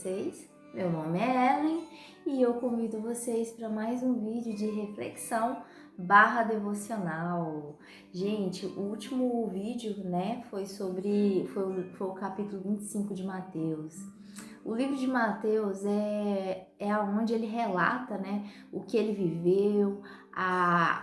vocês? Meu nome é Ellen e eu convido vocês para mais um vídeo de reflexão / devocional. Gente, o último vídeo, né, foi o capítulo 25 de Mateus. O livro de Mateus é onde ele relata, né, o que ele viveu,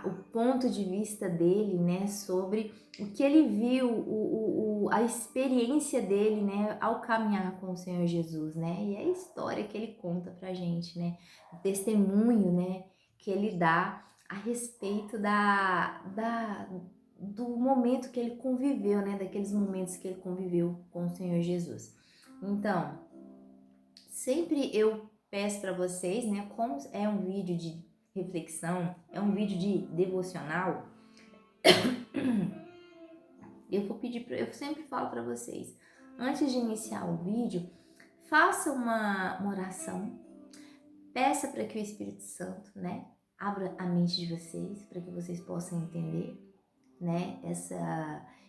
o ponto de vista dele, né, sobre o que ele viu, a experiência dele, né, ao caminhar com o Senhor Jesus, né, e a história que ele conta pra gente, né, o testemunho, né, que ele dá a respeito do momento que ele conviveu, né, daqueles momentos que ele conviveu com o Senhor Jesus. Então, sempre eu peço para vocês, né, como é um vídeo de reflexão, é um vídeo de devocional, eu sempre falo para vocês, antes de iniciar o vídeo, faça uma oração, peça para que o Espírito Santo, né, abra a mente de vocês, para que vocês possam entender, né,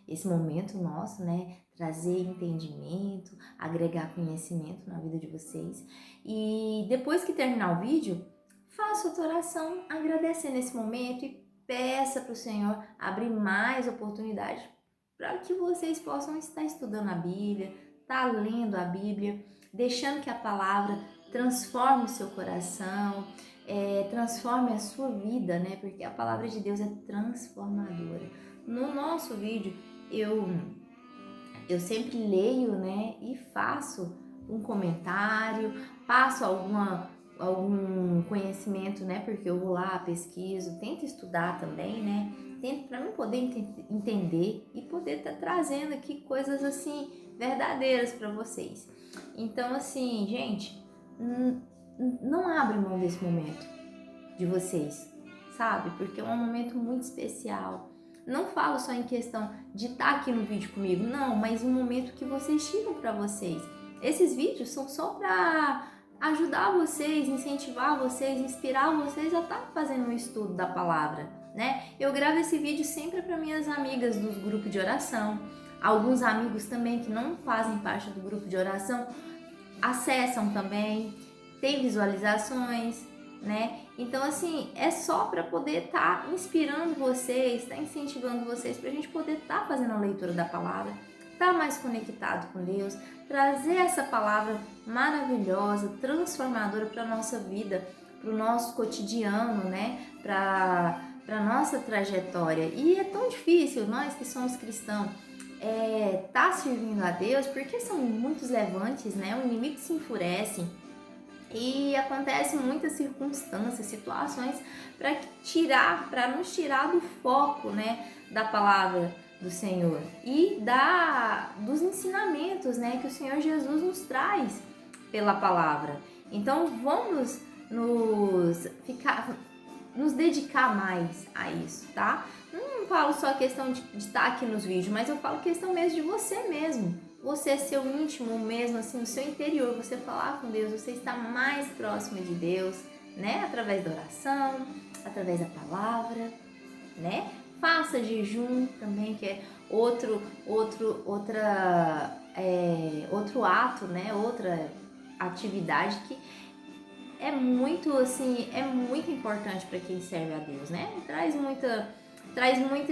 esse momento nosso, né, trazer entendimento, agregar conhecimento na vida de vocês. E depois que terminar o vídeo, faça outra oração, agradecendo esse momento e peça para o Senhor abrir mais oportunidades para que vocês possam estar estudando a Bíblia, estar lendo a Bíblia, deixando que a palavra transforme o seu coração, transforme a sua vida, né? Porque a palavra de Deus é transformadora. No nosso vídeo, eu sempre leio, né? E faço um comentário, passo algum conhecimento, né? Porque eu vou lá, pesquiso, tento estudar também, né? Tento para mim poder entender e poder estar trazendo aqui coisas assim verdadeiras para vocês. Então, assim, gente, não abre mão desse momento de vocês, sabe? Porque é um momento muito especial. Não falo só em questão de estar aqui no vídeo comigo, não, mas um momento que vocês tiram para vocês. Esses vídeos são só para ajudar vocês, incentivar vocês, inspirar vocês a estar fazendo um estudo da palavra, né? Eu gravo esse vídeo sempre para minhas amigas dos grupos de oração, alguns amigos também que não fazem parte do grupo de oração acessam também, tem visualizações, né? Então, assim, é só para poder estar inspirando vocês, estar incentivando vocês para a gente poder estar fazendo a leitura da palavra, estar mais conectado com Deus, trazer essa palavra maravilhosa, transformadora para a nossa vida, para o nosso cotidiano, né? Para a nossa trajetória. E é tão difícil, nós que somos cristãos, tá servindo a Deus, porque são muitos levantes, né? O inimigo se enfurece e acontecem muitas circunstâncias, situações para nos tirar do foco, né, da palavra do Senhor e dos ensinamentos, né, que o Senhor Jesus nos traz pela palavra. Então vamos nos dedicar mais a isso, tá? Não falo só a questão de estar aqui nos vídeos, mas eu falo questão mesmo de você mesmo. Você, seu íntimo mesmo, assim, o seu interior, você falar com Deus, você está mais próximo de Deus, né? Através da oração, através da palavra, né? Faça jejum também, que é outro ato, né? Outra atividade que é muito, assim, é muito importante para quem serve a Deus, né? Traz muito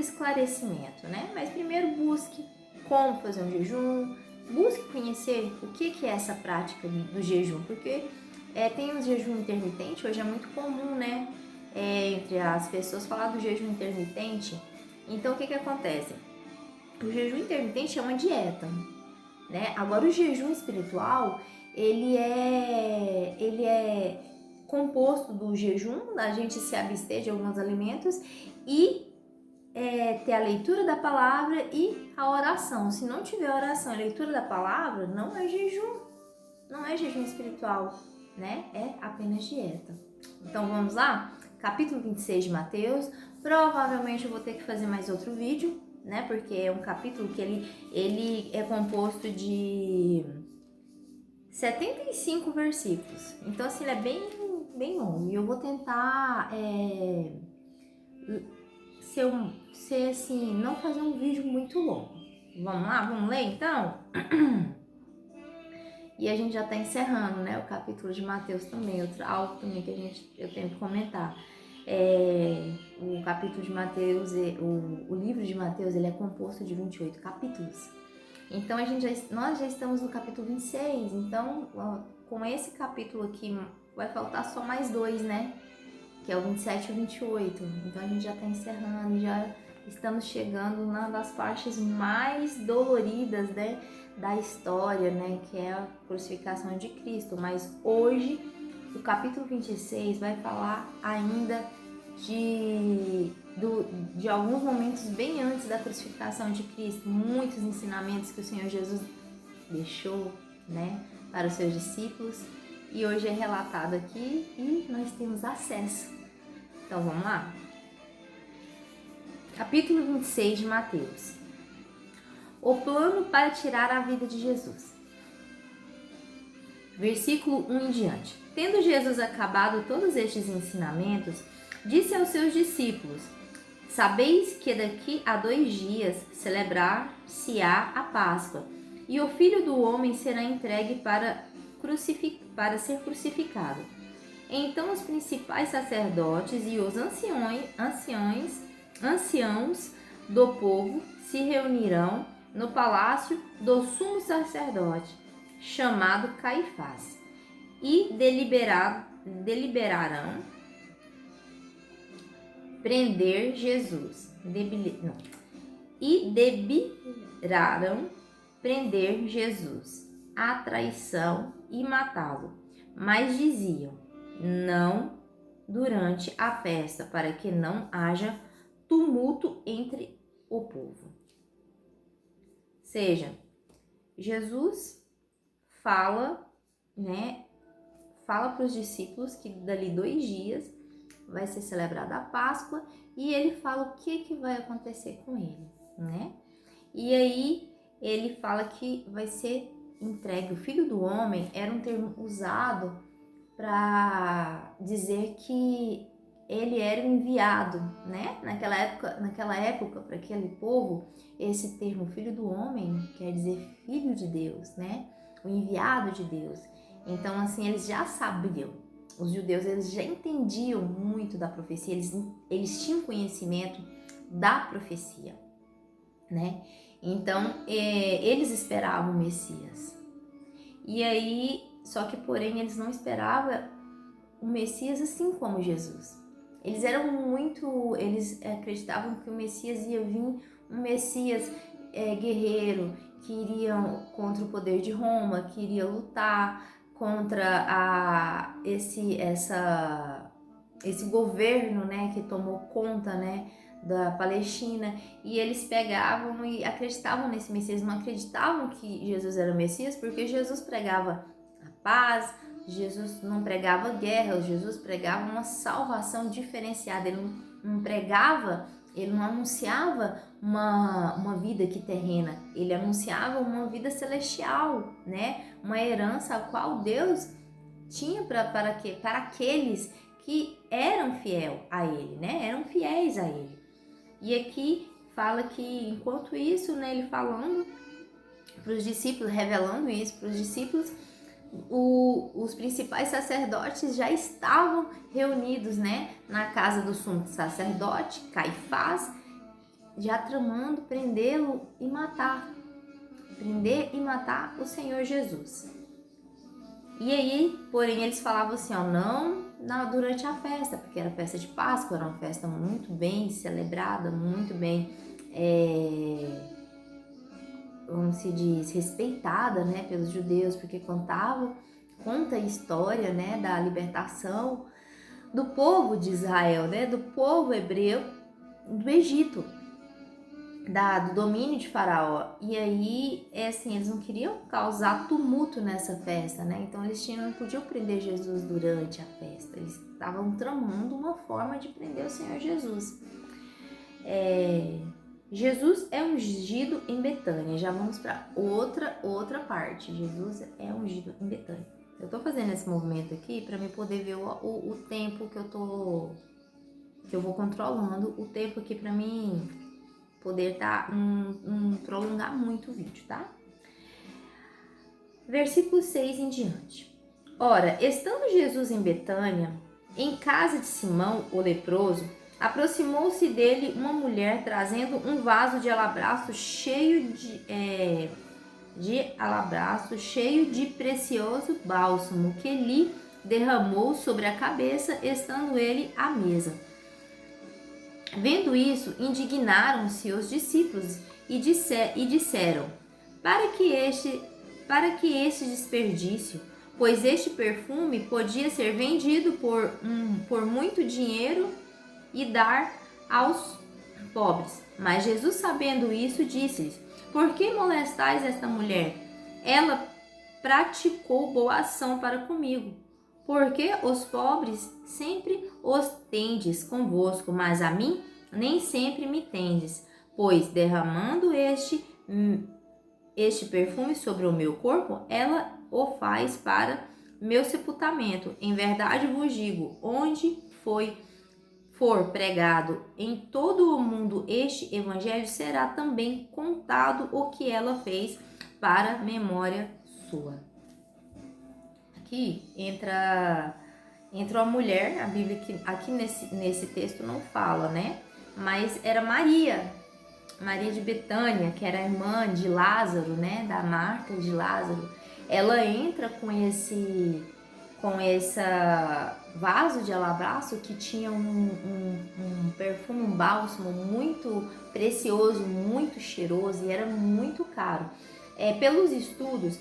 esclarecimento, né? Mas primeiro busque como fazer um jejum, busque conhecer o que é essa prática do jejum, porque tem o jejum intermitente, hoje é muito comum, né? Entre as pessoas falar do jejum intermitente. Então, o que acontece? O jejum intermitente é uma dieta, né? Agora, o jejum espiritual, ele é composto do jejum, da gente se abster de alguns alimentos e ter a leitura da palavra e a oração. Se não tiver oração e leitura da palavra, não é jejum espiritual, né? É apenas dieta. Então vamos lá? Capítulo 26 de Mateus. Provavelmente eu vou ter que fazer mais outro vídeo, né? Porque é um capítulo que ele é composto de 75 versículos. Então, assim, ele é bem longo. E eu vou tentar ser assim, não fazer um vídeo muito longo. Vamos lá? Vamos ler então? E a gente já está encerrando, né, o capítulo de Mateus também, algo também que eu tenho que comentar. O capítulo de Mateus, o livro de Mateus, ele é composto de 28 capítulos. Então nós já estamos no capítulo 26, então com esse capítulo aqui vai faltar só mais 2, né? Que é o 27 e o 28. Então a gente já está encerrando, já estamos chegando numa das partes mais doloridas, né, da história, né, que é a crucificação de Cristo. Mas hoje, o capítulo 26 vai falar ainda de alguns momentos bem antes da crucificação de Cristo, muitos ensinamentos que o Senhor Jesus deixou, né, para os seus discípulos, e hoje é relatado aqui e nós temos acesso. Então vamos lá? Capítulo 26 de Mateus. O plano para tirar a vida de Jesus. Versículo 1 em diante. Tendo Jesus acabado todos estes ensinamentos, disse aos seus discípulos: Sabeis que daqui a 2 dias celebrar-se-á a Páscoa, e o Filho do Homem será entregue para ser crucificado. Então os principais sacerdotes e os anciãos do povo se reunirão no palácio do sumo sacerdote, chamado Caifás, e deliberarão prender Jesus. Deliberaram prender Jesus à traição e matá-lo. Mas diziam: não durante a festa, para que não haja tumulto entre o povo. Seja, Jesus fala, né? Fala para os discípulos que dali 2 dias vai ser celebrada a Páscoa, e ele fala o que vai acontecer com ele, né? E aí ele fala que vai ser entregue. O Filho do Homem era um termo usado para dizer que ele era o enviado, né? Naquela época, para aquele povo, esse termo Filho do Homem quer dizer Filho de Deus, né? O enviado de Deus. Então, assim, eles já sabiam. Os judeus, eles já entendiam muito da profecia, eles tinham conhecimento da profecia, né? Então, eles esperavam o Messias. E aí, só que porém, eles não esperavam o Messias assim como Jesus. Eles acreditavam que o Messias ia vir, um Messias guerreiro, que iria contra o poder de Roma, que iria lutar contra esse governo, né, que tomou conta, né, da Palestina. E eles pegavam e acreditavam nesse Messias, não acreditavam que Jesus era o Messias, porque Jesus pregava a paz, Jesus não pregava guerra, Jesus pregava uma salvação diferenciada. Ele não pregava, ele não anunciava uma vida aqui terrena, ele anunciava uma vida celestial, né? Uma herança a qual Deus tinha para aqueles que eram fiéis a ele, né? Eram fiéis a ele. E aqui fala que enquanto isso, né, ele falando para os discípulos, revelando isso para os discípulos, os principais sacerdotes já estavam reunidos, né, na casa do sumo sacerdote, Caifás, já tramando prendê-lo e matar. Prender e matar o Senhor Jesus. E aí, porém, eles falavam assim, ó, não durante a festa, porque era festa de Páscoa, era uma festa muito bem celebrada, muito bem, como se diz, respeitada, né, pelos judeus, porque conta a história, né, da libertação do povo de Israel, né, do povo hebreu do Egito, do domínio de Faraó. E aí, assim, eles não queriam causar tumulto nessa festa, né? Então eles não podiam prender Jesus durante a festa. Eles estavam tramando uma forma de prender o Senhor Jesus. Jesus é ungido em Betânia. Já vamos para outra parte. Jesus é ungido em Betânia. Eu tô fazendo esse movimento aqui para me poder ver o tempo que eu vou controlando o tempo aqui para mim poder prolongar muito o vídeo, tá? Versículo 6 em diante. Ora, estando Jesus em Betânia, em casa de Simão, o leproso, aproximou-se dele uma mulher trazendo um vaso de alabastro cheio de precioso bálsamo, que lhe derramou sobre a cabeça, estando ele à mesa. Vendo isso, indignaram-se os discípulos e disseram: para que este desperdício? Pois este perfume podia ser vendido por muito dinheiro e dar aos pobres. Mas Jesus, sabendo isso, disse-lhes: por que molestais esta mulher? Ela praticou boa ação para comigo. Porque os pobres sempre os tendes convosco, mas a mim nem sempre me tendes. Pois derramando este perfume sobre o meu corpo, ela o faz para meu sepultamento. Em verdade vos digo, onde for pregado em todo o mundo este evangelho, será também contado o que ela fez para memória sua. Aqui entra uma mulher, a Bíblia aqui nesse texto não fala, né? Mas era Maria de Betânia, que era irmã de Lázaro, né? Da Marta de Lázaro. Ela entra com esse vaso de alabastro que tinha um perfume, um bálsamo muito precioso, muito cheiroso e era muito caro. Pelos estudos,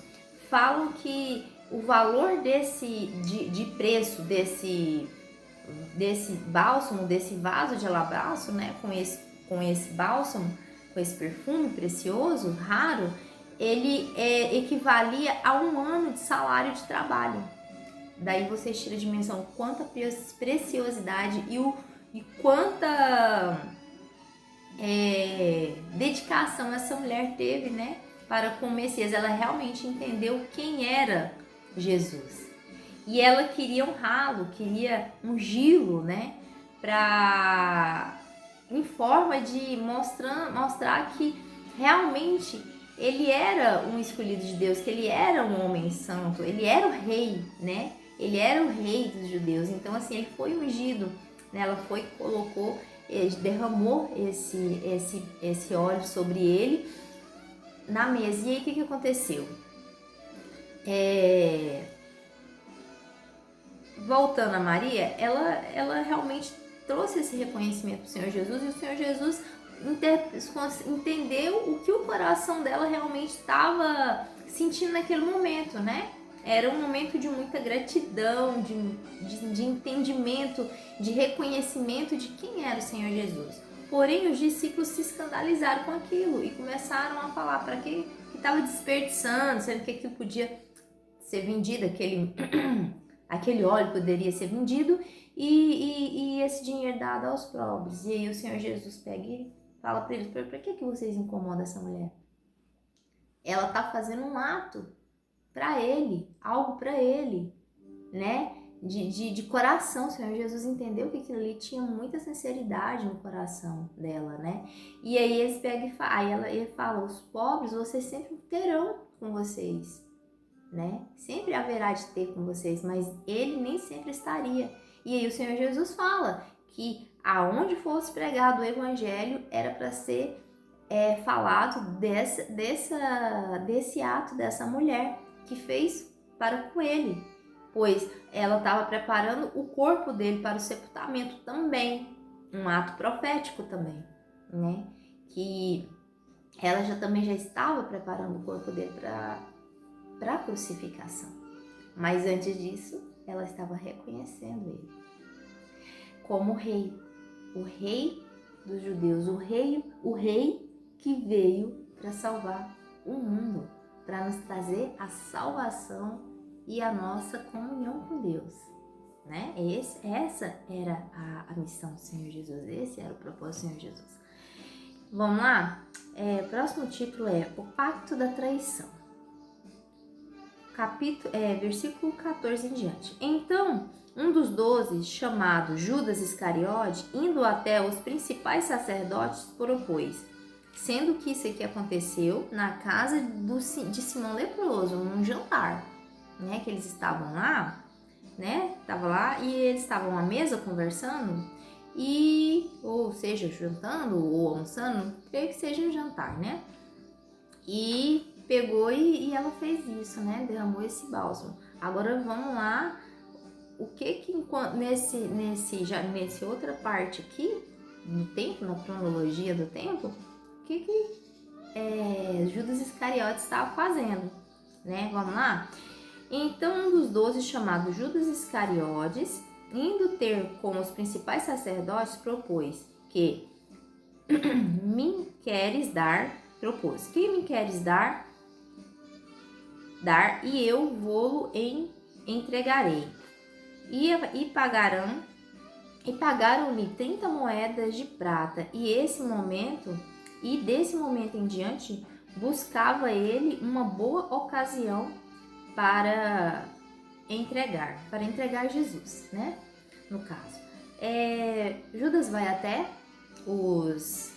falam que o valor de preço desse bálsamo, desse vaso de alabastro, né, com esse bálsamo, com esse perfume precioso, raro, ele equivalia a 1 ano de salário de trabalho. Daí você tira a dimensão quanta preciosidade e quanta dedicação essa mulher teve, né, para com o Messias. Ela realmente entendeu quem era Jesus. E ela queria honrá-lo, queria ungí-lo, né, em forma de mostrar que realmente ele era um escolhido de Deus, que ele era um homem santo, ele era o rei, né? Ele era o rei dos judeus. Então, assim, ele foi ungido, né? Ela derramou esse óleo sobre ele na mesa. E aí, o que aconteceu? Voltando a Maria, ela realmente trouxe esse reconhecimento para o Senhor Jesus, e o Senhor Jesus entendeu o que o coração dela realmente estava sentindo naquele momento, né? Era um momento de muita gratidão, de entendimento, de reconhecimento de quem era o Senhor Jesus. Porém, os discípulos se escandalizaram com aquilo e começaram a falar para que estava desperdiçando, sendo que aquilo podia ser vendido, aquele óleo poderia ser vendido e esse dinheiro dado aos pobres. E aí o Senhor Jesus pega e fala para eles: para que vocês incomodam essa mulher? Ela está fazendo um ato para ele, algo para ele, né? De coração. O Senhor Jesus entendeu que aquilo ali tinha muita sinceridade no coração dela, né? E aí eles pegam ele fala: os pobres vocês sempre terão com vocês, né? Sempre haverá de ter com vocês, mas ele nem sempre estaria. E aí o Senhor Jesus fala que aonde fosse pregado o evangelho era para ser falado desse ato dessa mulher que fez para com ele, pois ela estava preparando o corpo dele para o sepultamento também, um ato profético também, né? Que ela também já estava preparando o corpo dele para a crucificação. Mas antes disso, ela estava reconhecendo ele como rei, o rei dos judeus, o rei que veio para salvar o mundo, para nos trazer a salvação e a nossa comunhão com Deus, né? Essa era a missão do Senhor Jesus, esse era o propósito do Senhor Jesus. Vamos lá? Próximo título é O Pacto da Traição. Versículo 14 em diante. Então, um dos 12, chamado Judas Iscariote, indo até os principais sacerdotes, propôs: sendo que isso aqui aconteceu na casa de Simão Leproso, num jantar, né? Que eles estavam lá, né? Tava lá e eles estavam à mesa conversando e, ou seja, jantando ou almoçando, creio que seja um jantar, né? E pegou e ela fez isso, né? Derramou esse bálsamo. Agora vamos lá, o que nesse outra parte aqui do tempo, na cronologia do tempo, o que Judas Iscariotes estava fazendo, né? Vamos lá? Então, um dos 12, chamado Judas Iscariotes, indo ter com os principais sacerdotes, propôs que me queres dar, que me queres dar e eu vou-lo entregarei. E pagaram-lhe 30 moedas de prata, e desse momento em diante, buscava ele uma boa ocasião para entregar Jesus, né? No caso, Judas vai até os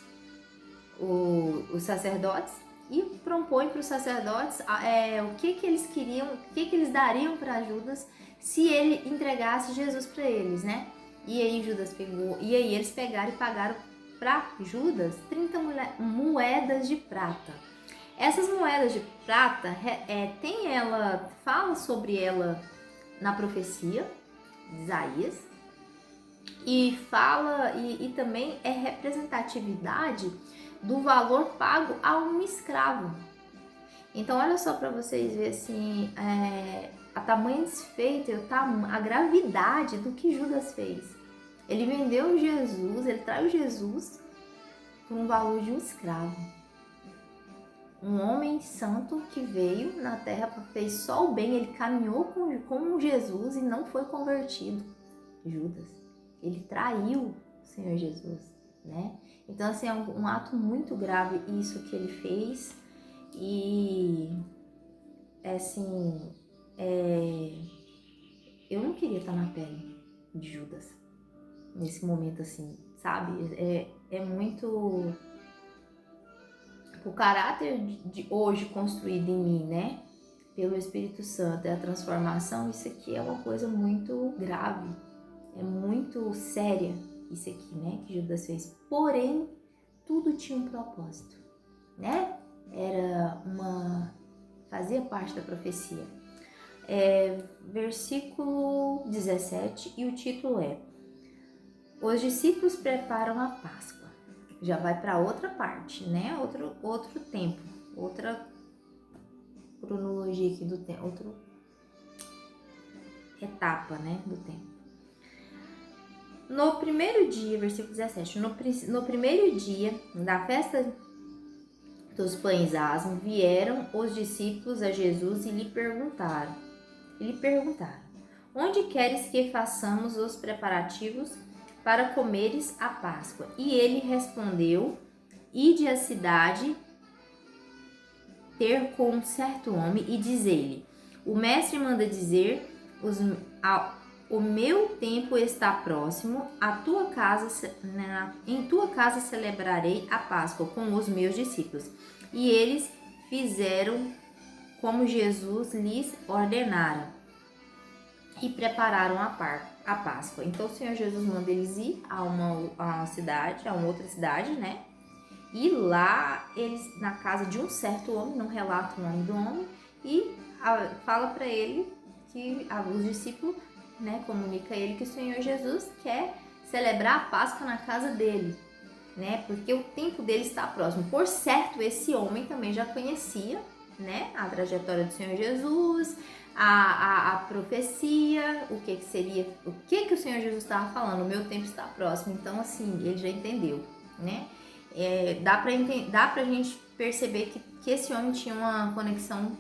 sacerdotes e propõe para os sacerdotes o que eles queriam, o que eles dariam para Judas se ele entregasse Jesus para eles, né? E aí eles pegaram e pagaram para Judas 30 moedas de prata. Essas moedas de prata, fala sobre ela na profecia de Isaías, e também é representatividade do valor pago a um escravo. Então, olha só para vocês verem assim, a tamanha desfeita, a gravidade do que Judas fez. Ele vendeu Jesus, ele traiu Jesus por um valor de um escravo. Um homem santo que veio na terra, fez só o bem, ele caminhou com Jesus e não foi convertido. Judas, ele traiu o Senhor Jesus, né? Então, assim, é um ato muito grave isso que ele fez. E, assim, eu não queria estar na pele de Judas nesse momento, assim, sabe? É muito... O caráter de hoje construído em mim, né? Pelo Espírito Santo, a transformação, isso aqui é uma coisa muito grave. É muito séria isso aqui, né? Que Judas fez. Porém, tudo tinha um propósito, né? Fazia parte da profecia. Versículo 17, e o título é: Os discípulos preparam a Páscoa. Já vai para outra parte, né? Outro tempo, outra cronologia aqui do tempo, outra etapa, né, do tempo. No primeiro dia, versículo 17, no primeiro dia da festa dos pães asmos, vieram os discípulos a Jesus e lhe perguntaram, onde queres que façamos os preparativos para comeres a Páscoa? E ele respondeu, ide à cidade ter com um certo homem e diz-lhe, o mestre manda dizer, o meu tempo está próximo, em tua casa celebrarei a Páscoa com os meus discípulos. E eles fizeram como Jesus lhes ordenara e prepararam a Páscoa. Então o Senhor Jesus manda eles ir a uma outra cidade, né? E lá eles, na casa de um certo homem, não relata o nome do homem, e fala para ele que os discípulos, né, comunica a ele que o Senhor Jesus quer celebrar a Páscoa na casa dele, né? Porque o tempo dele está próximo. Por certo, esse homem também já conhecia, né, a trajetória do Senhor Jesus, a profecia, o que o Senhor Jesus estava falando, o meu tempo está próximo. Então, assim, ele já entendeu, né? Dá pra gente perceber que esse homem tinha uma conexão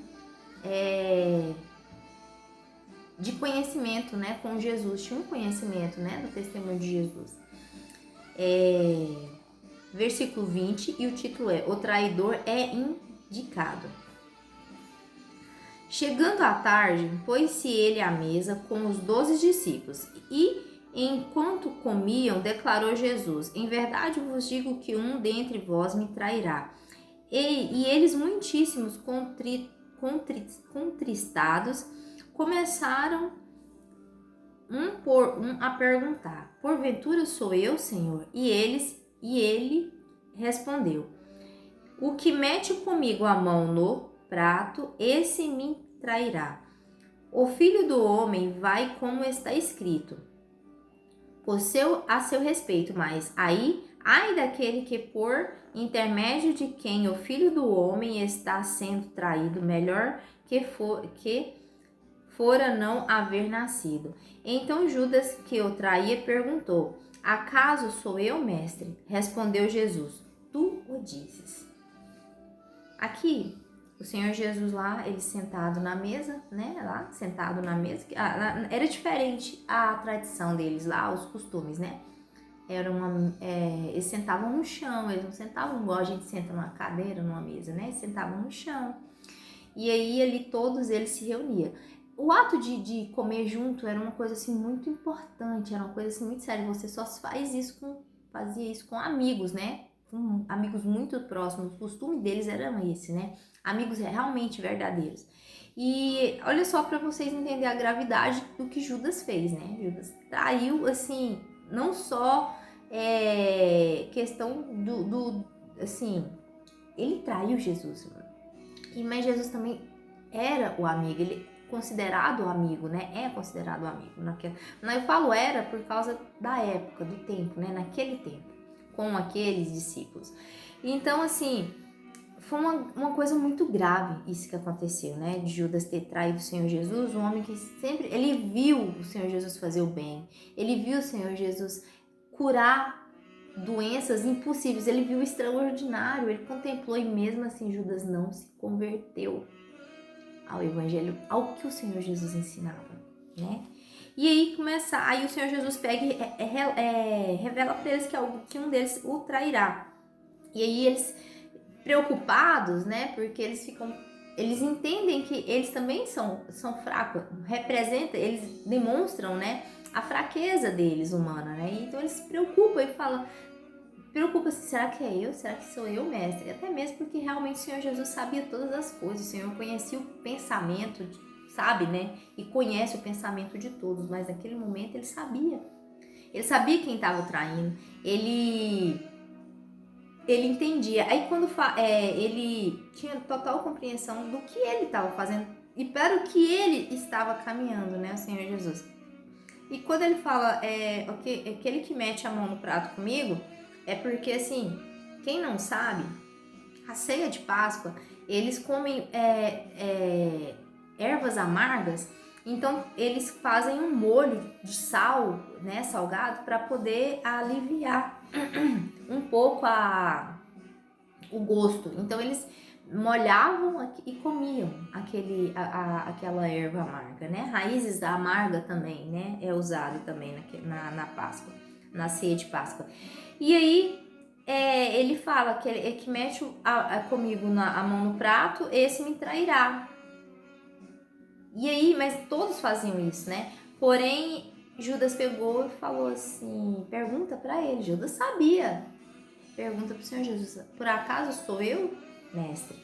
de conhecimento, né, com Jesus, tinha um conhecimento, né, do testemunho de Jesus. Versículo 20, e o título é: O traidor é indicado. Chegando à tarde, pôs-se ele à mesa com os 12 discípulos, e Enquanto comiam, declarou Jesus: Em verdade vos digo que um dentre vós me trairá. E eles, muitíssimos contristados, começaram a perguntar: Porventura sou eu, Senhor? E ele respondeu: O que mete comigo a mão no prato, esse me trairá. O Filho do Homem vai como está escrito a seu respeito, mas ai daquele que por intermédio de quem o Filho do Homem está sendo traído, melhor que fora não haver nascido. Então Judas, que o traía, perguntou: Acaso sou eu, mestre? Respondeu Jesus: Tu o dizes. Aqui, o Senhor Jesus lá, ele sentado na mesa, né? Lá, sentado na mesa. Era diferente a tradição deles lá, os costumes, né? Eles sentavam no chão, eles não sentavam igual a gente senta numa cadeira, numa mesa, né? Eles sentavam no chão. E aí, ali, todos eles se reuniam. O ato de comer junto era uma coisa, assim, muito importante, era uma coisa, assim, muito séria. Você só fazia isso com amigos, né? Com amigos muito próximos. O costume deles era esse, né? Amigos realmente verdadeiros. E olha só para vocês entenderem a gravidade do que Judas fez, né? Judas traiu, assim, não só questão assim, ele traiu Jesus, mas Jesus também era o amigo, ele é considerado amigo, né? É considerado amigo. Eu falo era por causa da época, do tempo, né? Naquele tempo, com aqueles discípulos. Então, assim, foi uma coisa muito grave isso que aconteceu, né? De Judas ter traído o Senhor Jesus, um homem que sempre, ele viu o Senhor Jesus fazer o bem, ele viu o Senhor Jesus curar doenças impossíveis, ele viu o extraordinário, ele contemplou e mesmo assim Judas não se converteu ao evangelho, ao que o Senhor Jesus ensinava, né? E aí o Senhor Jesus pega e revela para eles que um deles o trairá. E aí eles, preocupados, né? Porque eles entendem que eles também são fracos, eles demonstram, né? A fraqueza deles humana, né? Então eles se preocupam e falam, preocupa-se, será que é eu? Será que sou eu, mestre? Até mesmo porque realmente o Senhor Jesus sabia todas as coisas, o Senhor conhecia o pensamento, sabe, né? E conhece o pensamento de todos, mas naquele momento ele sabia quem estava traindo, ele entendia. Aí quando ele tinha total compreensão do que ele estava fazendo e para o que ele estava caminhando, né, o Senhor Jesus. E quando ele fala, aquele que mete a mão no prato comigo, é porque, assim, quem não sabe, a ceia de Páscoa, eles comem ervas amargas, então eles fazem um molho de sal, né, salgado, para poder aliviar um pouco o gosto. Então eles molhavam e comiam aquela erva amarga, né? Raízes da amarga também, né? É usado também na Páscoa, na ceia de Páscoa. E aí ele fala que mete comigo a mão no prato, esse me trairá. E aí, mas todos faziam isso, né? Porém, Judas pegou e falou assim, pergunta para ele. Judas sabia. Pergunta pro Senhor Jesus, por acaso sou eu, mestre?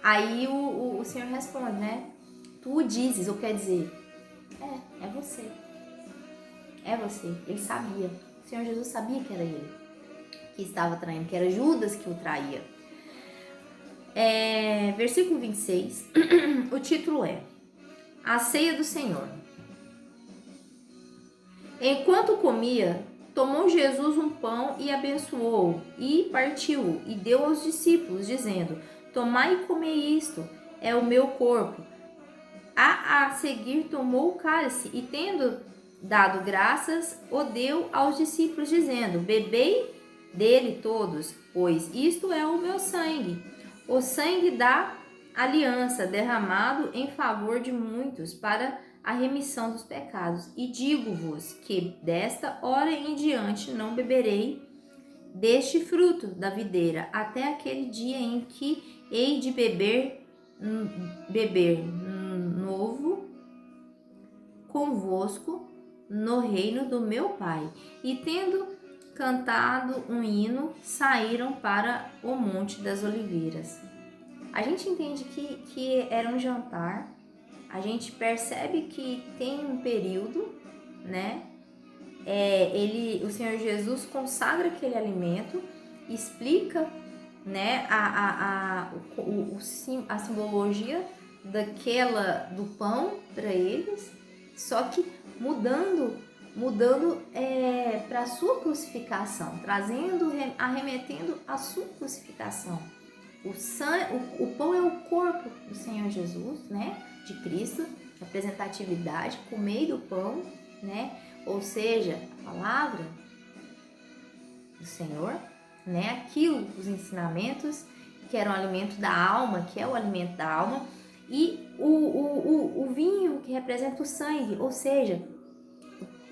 Aí o Senhor responde, né? Tu o dizes, ou quer dizer, é você. É você. Ele sabia. O Senhor Jesus sabia que era ele que estava traindo, que era Judas que o traía. Versículo 26, o título é A Ceia do Senhor. Enquanto comia, tomou Jesus um pão e abençoou, e partiu, e deu aos discípulos, dizendo, tomai e comei isto, é o meu corpo. A seguir tomou o cálice, e tendo dado graças, o deu aos discípulos, dizendo, bebei dele todos, pois isto é o meu sangue, o sangue da aliança, derramado em favor de muitos, para a remissão dos pecados. E digo-vos que desta hora em diante não beberei deste fruto da videira, até aquele dia em que hei de beber novo convosco no reino do meu Pai. E tendo cantado um hino, saíram para o Monte das Oliveiras. A gente entende que era um jantar, a gente percebe que tem um período, né? O Senhor Jesus consagra aquele alimento, explica, né, a simbologia do pão para eles, só que mudando para a sua crucificação, arremetendo a sua crucificação. O pão é o corpo do Senhor Jesus, né, de Cristo, representatividade, comer do pão, né, ou seja, a palavra do Senhor, né, aquilo, os ensinamentos que eram o alimento da alma, que é o alimento da alma, e o vinho que representa o sangue, ou seja,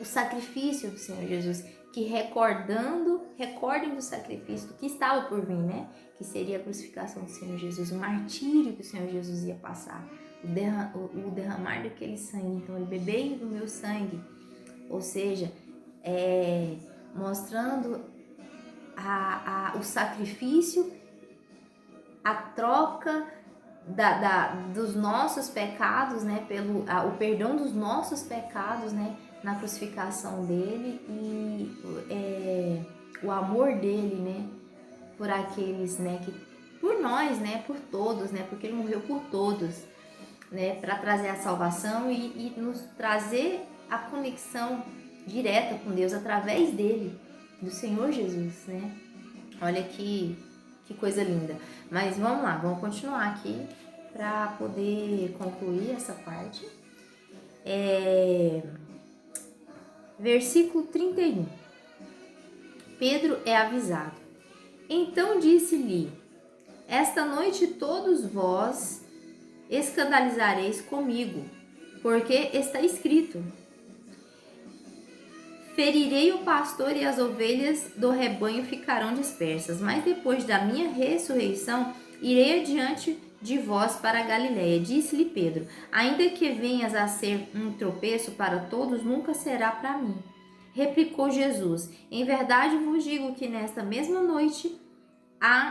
o sacrifício do Senhor Jesus, que recordem do sacrifício que estava por vir, né? Que seria a crucificação do Senhor Jesus, o martírio que o Senhor Jesus ia passar, o derramar daquele sangue. Então, ele bebeu do meu sangue, ou seja, mostrando o sacrifício, a troca dos nossos pecados, né? O perdão dos nossos pecados, né? Na crucificação dele e o amor dele, né, por aqueles, né, por nós, né, por todos, né, porque ele morreu por todos, né, para trazer a salvação e nos trazer a conexão direta com Deus através dele, do Senhor Jesus, né? Olha que coisa linda. Mas vamos lá, vamos continuar aqui para poder concluir essa parte. Versículo 31. Pedro é avisado. Então disse-lhe: esta noite todos vós escandalizareis comigo, porque está escrito: ferirei o pastor e as ovelhas do rebanho ficarão dispersas, mas depois da minha ressurreição irei adiante de vós para a Galiléia. Disse-lhe Pedro: ainda que venhas a ser um tropeço para todos, nunca será para mim. Replicou Jesus: em verdade vos digo que nesta mesma noite,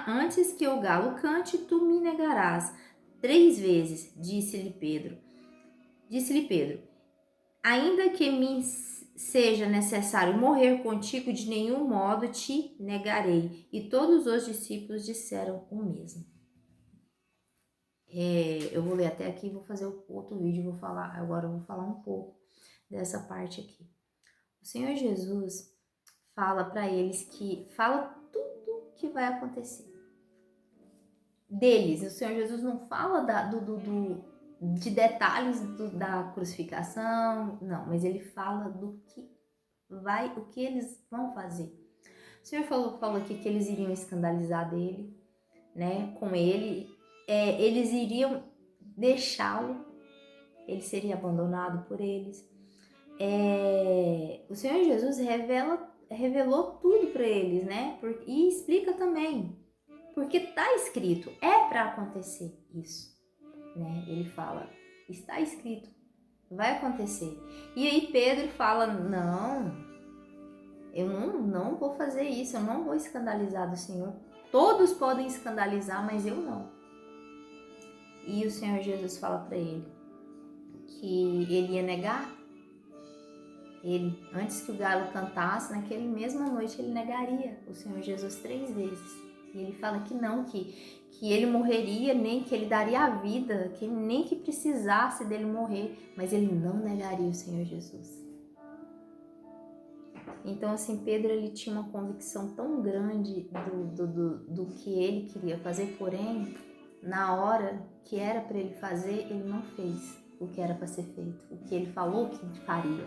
antes que o galo cante, tu me negarás 3 vezes. Disse-lhe Pedro: ainda que me seja necessário morrer contigo, de nenhum modo te negarei. E todos os discípulos disseram o mesmo. Eu vou ler até aqui e vou fazer outro vídeo, agora eu vou falar um pouco dessa parte aqui. O Senhor Jesus fala para eles fala tudo que vai acontecer deles. O Senhor Jesus não fala de detalhes da crucificação, não, mas ele fala o que eles vão fazer. O Senhor falou aqui que eles iriam escandalizar dele, né, com ele, eles iriam deixá-lo, ele seria abandonado por eles. O Senhor Jesus revelou tudo para eles, né, e explica também, porque está escrito, para acontecer isso, né? Ele fala, está escrito, vai acontecer. E aí Pedro fala, não, eu não vou fazer isso, eu não vou escandalizar do Senhor. Todos podem escandalizar, mas eu não. E o Senhor Jesus fala para ele que ele ia negar. Antes que o galo cantasse, naquela mesma noite ele negaria o Senhor Jesus 3 vezes. E ele fala que não, que ele morreria, nem que ele daria a vida, que nem que precisasse dele morrer, mas ele não negaria o Senhor Jesus. Então, assim, Pedro, ele tinha uma convicção tão grande do que ele queria fazer, porém, na hora que era para ele fazer, ele não fez o que era para ser feito, o que ele falou que faria,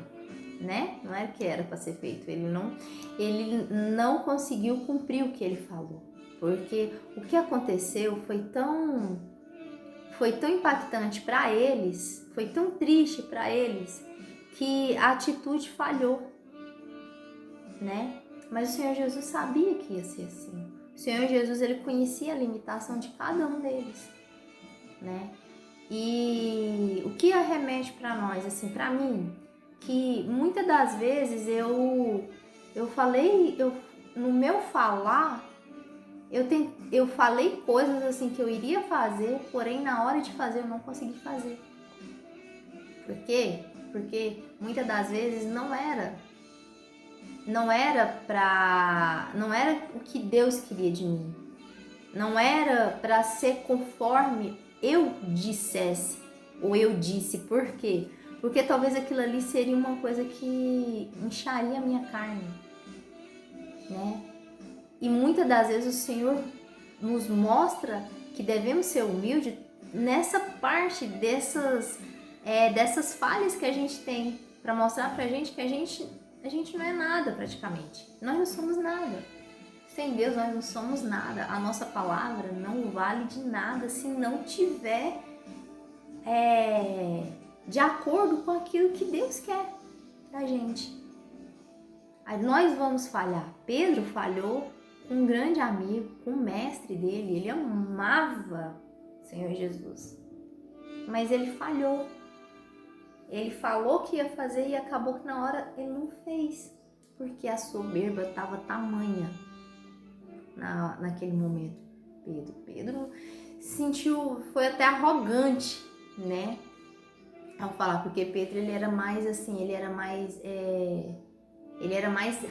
né? Não era o que era para ser feito, ele não conseguiu cumprir o que ele falou. Porque o que aconteceu foi tão impactante para eles, foi tão triste para eles, que a atitude falhou, né? Mas o Senhor Jesus sabia que ia ser assim. O Senhor Jesus, ele conhecia a limitação de cada um deles, né? E o que arremete para nós, assim, para mim, que muitas das vezes no meu falar, eu falei coisas assim que eu iria fazer, porém na hora de fazer eu não consegui fazer. Por quê? Porque muitas das vezes não era o que Deus queria de mim. Não era para ser conforme eu dissesse ou eu disse. Por quê? Porque talvez aquilo ali seria uma coisa que incharia a minha carne, né? E muitas das vezes o Senhor nos mostra que devemos ser humildes nessa parte dessas falhas que a gente tem, para mostrar pra gente que a gente não é nada praticamente. Nós não somos nada. Sem Deus nós não somos nada. A nossa palavra não vale de nada se não tiver de acordo com aquilo que Deus quer da gente. Aí nós vamos falhar. Pedro falhou com um grande amigo, com o mestre dele. Ele amava o Senhor Jesus. Mas ele falhou. Ele falou que ia fazer e acabou que na hora ele não fez. Porque a soberba estava tamanha naquele momento. Pedro sentiu, foi até arrogante, né? Ao falar, porque Pedro ele era mais assim, ele era mais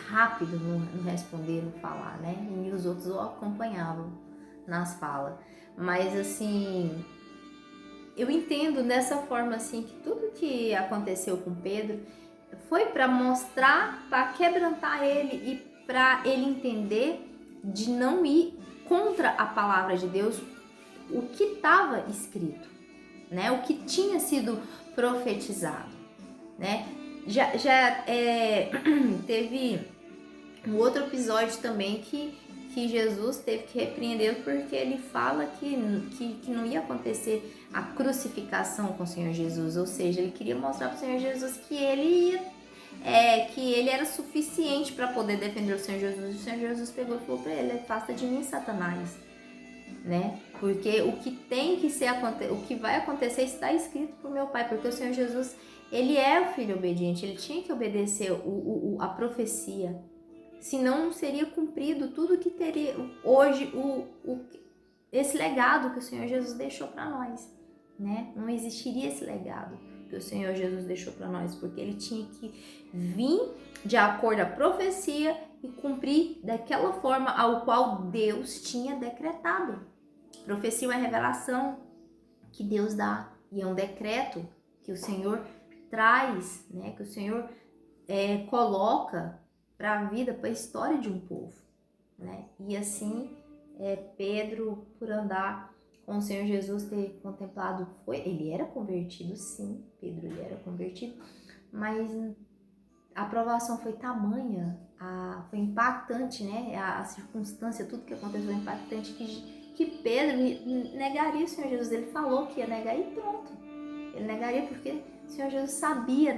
rápido no responder, no falar, né? E os outros o acompanhavam nas falas. Mas assim, eu entendo dessa forma assim que tudo que aconteceu com Pedro foi para mostrar, para quebrantar ele e para ele entender de não ir contra a palavra de Deus, o que estava escrito, né? O que tinha sido profetizado, né? Teve um outro episódio também que Jesus teve que repreendê-lo porque ele fala que não ia acontecer a crucificação com o Senhor Jesus, ou seja, ele queria mostrar para o Senhor Jesus que ele era suficiente para poder defender o Senhor Jesus. O Senhor Jesus pegou e falou para ele: afasta de mim, Satanás, né? Porque o que vai acontecer está escrito por meu Pai, porque o Senhor Jesus, ele é o filho obediente, ele tinha que obedecer a profecia, senão não seria cumprido tudo que teria hoje, esse legado que o Senhor Jesus deixou para nós, né? Não existiria esse legado que o Senhor Jesus deixou para nós, porque ele tinha que vir de acordo à profecia e cumprir daquela forma ao qual Deus tinha decretado. Profecia é uma revelação que Deus dá e é um decreto que o Senhor traz, né? Que o Senhor coloca para a vida, para a história de um povo, né? E assim, Pedro, por andar com o Senhor Jesus, ter contemplado, ele era convertido, sim, Pedro ele era convertido, mas a provação foi tamanha, foi impactante, né? A circunstância, tudo que aconteceu foi impactante, que Pedro negaria o Senhor Jesus. Ele falou que ia negar e pronto. Ele negaria porque o Senhor Jesus sabia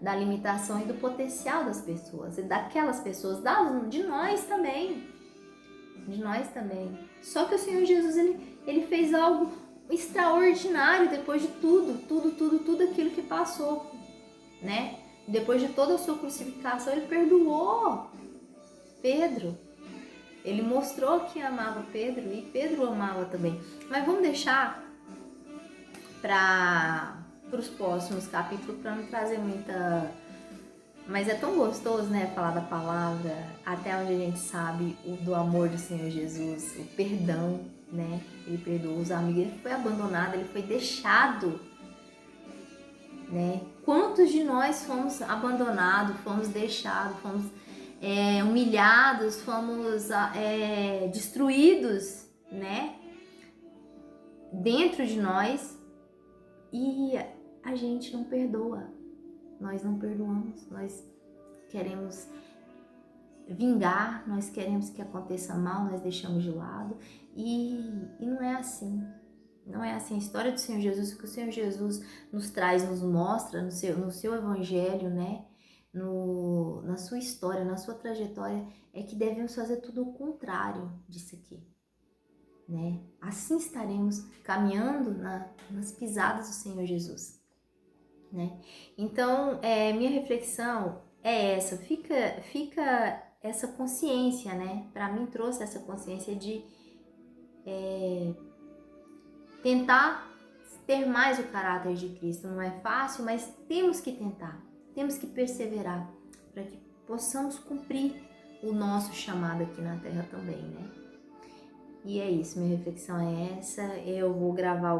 da limitação e do potencial das pessoas, e daquelas pessoas, de nós também. De nós também. Só que o Senhor Jesus, ele fez algo extraordinário depois de tudo aquilo que passou, né? Depois de toda a sua crucificação, ele perdoou Pedro. Ele mostrou que amava Pedro e Pedro amava também. Mas vamos deixar para os próximos capítulos para não trazer muita... Mas é tão gostoso, né, falar da palavra, até onde a gente sabe do amor do Senhor Jesus, o perdão, né? Ele perdoou os amigos, ele foi abandonado, ele foi deixado, né? Quantos de nós fomos abandonados, fomos deixados, fomos humilhados, fomos destruídos, né? Dentro de nós, e a gente não perdoa. Nós não perdoamos, nós queremos vingar, nós queremos que aconteça mal, nós deixamos de lado, e não é assim. Não é assim. A história do Senhor Jesus, que o Senhor Jesus nos traz, nos mostra no seu evangelho, né? Na sua história, na sua trajetória, é que devemos fazer tudo o contrário disso aqui, né? Assim estaremos caminhando nas pisadas do Senhor Jesus. né? Então, minha reflexão é essa, fica essa consciência, né? Para mim trouxe essa consciência de tentar ter mais o caráter de Cristo. Não é fácil, mas temos que tentar, temos que perseverar para que possamos cumprir o nosso chamado aqui na Terra também, né? E é isso, minha reflexão é essa. Eu vou gravar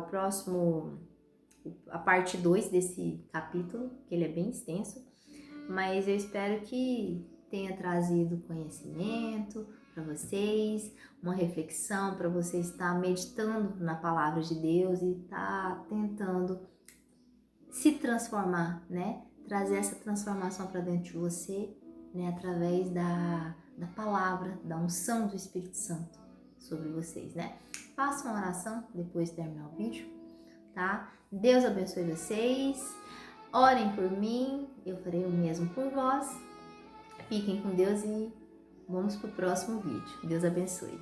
a parte 2 desse capítulo, que ele é bem extenso, mas eu espero que tenha trazido conhecimento para vocês, uma reflexão para você estar meditando na palavra de Deus e estar tentando se transformar, né? Trazer essa transformação para dentro de você, né? Através da palavra, da unção do Espírito Santo sobre vocês, né? Faça uma oração depois de terminar o vídeo, tá? Deus abençoe vocês. Orem por mim, eu farei o mesmo por vós. Fiquem com Deus e vamos pro próximo vídeo. Deus abençoe.